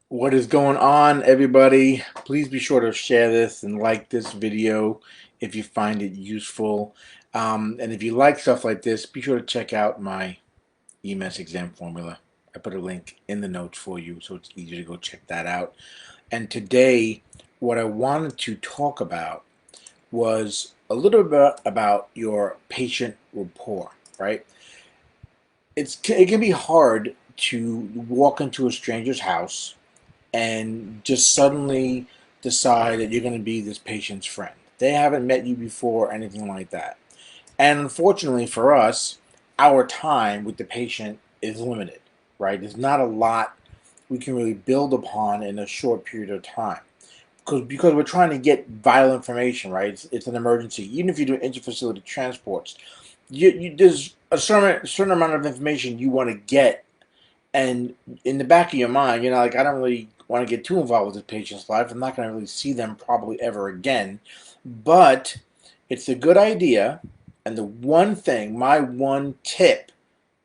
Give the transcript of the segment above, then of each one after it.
What is going on, everybody? Please be sure to share this and like this video if you find it useful. And if you like stuff like this, be sure to check out my EMS exam formula. I put a link in the notes for you, so it's easy to go check that out. And today, what I wanted to talk about was a little bit about your patient rapport, right? It can be hard to walk into a stranger's house and just suddenly decide that you're going to be this patient's friend. They haven't met you before or anything like that. And unfortunately for us, our time with the patient is limited, right? There's not a lot we can really build upon in a short period of time. Because we're trying to get vital information, right? It's an emergency. Even if you do interfacility transports, there's a certain amount of information you want to get, and in the back of your mind, you're not like, I don't really want to get too involved with this patient's life. I'm not going to really see them probably ever again. But it's a good idea. And the one thing, my one tip,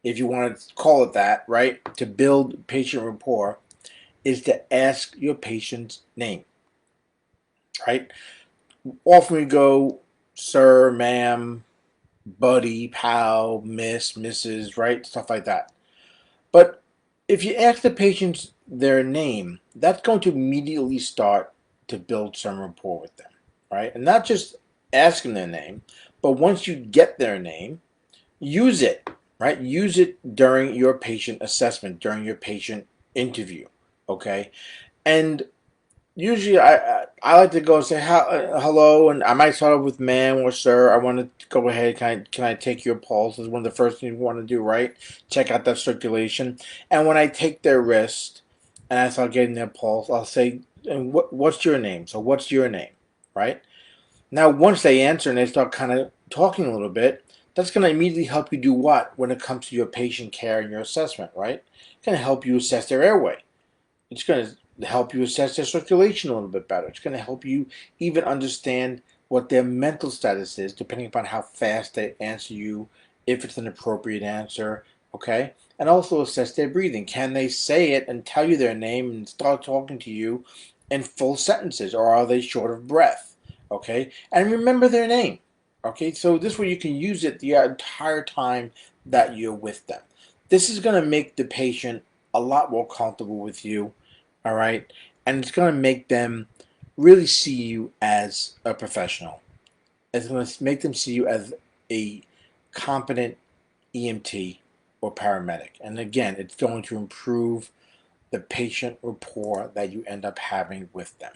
if you want to call it that, right, to build patient rapport, is to ask your patient's name, right? Often we go, sir, ma'am, buddy, pal, miss, Mrs., right? Stuff like that. But if you ask the patients their name, that's going to immediately start to build some rapport with them, right? And not just asking their name, but once you get their name, use it, right? Use it during your patient assessment, during your patient interview, okay? And usually I like to go and say hello, and I might start off with ma'am or sir. I want to go ahead. Can I take your pulse? Is one of the first things we want to do, right? Check out that circulation. And when I take their wrist and I start getting their pulse, I'll say, "And what's your name?" So what's your name, right? Now once they answer and they start kind of talking a little bit, that's going to immediately help you do what when it comes to your patient care and your assessment, right? It's going to help you assess their airway. It's going to help you assess their circulation a little bit better. It's going to help you even understand what their mental status is, depending upon how fast they answer you, if it's an appropriate answer, okay? And also assess their breathing. Can they say it and tell you their name and start talking to you in full sentences, or are they short of breath, okay? And remember their name, okay? So this way you can use it the entire time that you're with them. This is going to make the patient a lot more comfortable with you, all right? And it's going to make them really see you as a professional. It's going to make them see you as a competent EMT or paramedic. And again, it's going to improve the patient rapport that you end up having with them.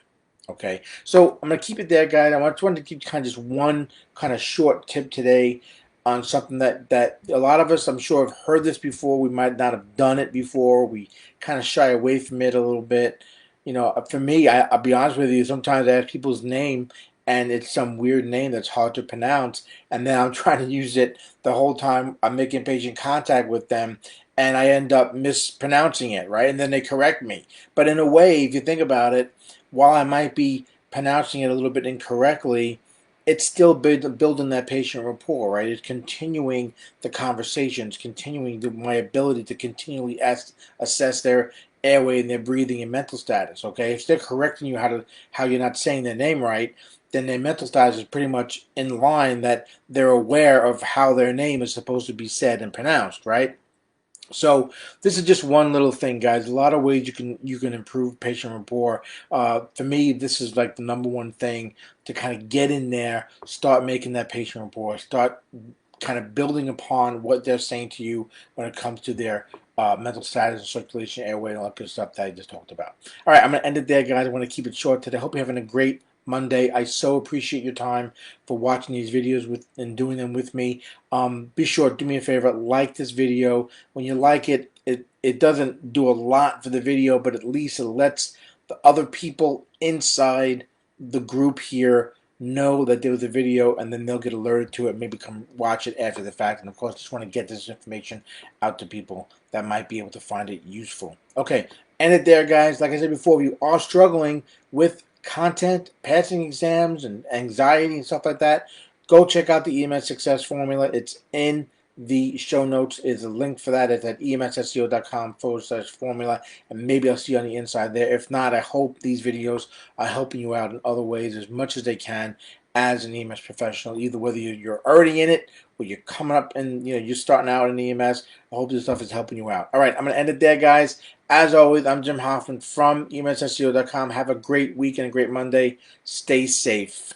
Okay, so I'm going to keep it there, guys. I just wanted to keep kind of just one kind of short tip today on something that a lot of us, I'm sure, have heard this before. We might not have done it before. We kind of shy away from it a little bit. You know, for me, I'll be honest with you, sometimes I ask people's name and it's some weird name that's hard to pronounce, and then I'm trying to use it the whole time I'm making patient contact with them, and I end up mispronouncing it, right? And then they correct me. But in a way, if you think about it, while I might be pronouncing it a little bit incorrectly, it's still building that patient rapport, right? It's continuing the conversations, continuing my ability to continually assess their airway and their breathing and mental status. Okay, if they're correcting you how you're not saying their name right, then their mental status is pretty much in line that they're aware of how their name is supposed to be said and pronounced, right? So this is just one little thing, guys. A lot of ways you can improve patient rapport. For me, this is like the number one thing to kind of get in there, start making that patient rapport, start kind of building upon what they're saying to you when it comes to their mental status and circulation, airway, and all that good stuff that I just talked about. All right, I'm going to end it there, guys. I want to keep it short today. I hope you're having a great Monday. I so appreciate your time for watching these videos and doing them with me. Be sure, do me a favor, like this video. When you like it, it doesn't do a lot for the video, but at least it lets the other people inside the group here know that there was a video, and then they'll get alerted to it, maybe come watch it after the fact. And of course, just want to get this information out to people that might be able to find it useful. Okay, end it there, guys. Like I said before, if you are struggling with content, passing exams, and anxiety and stuff like that, go check out the EMS Success Formula. It's in the show notes is a link for that. It's at emsseo.com/formula, and maybe I'll see you on the inside there. If not, I hope these videos are helping you out in other ways as much as they can as an EMS professional, either whether you're already in it or you're coming up and you're starting out in EMS. I hope this stuff is helping you out. All right, I'm going to end it there, guys. As always, I'm Jim Hoffman from emsseo.com. Have a great week and a great Monday. Stay safe.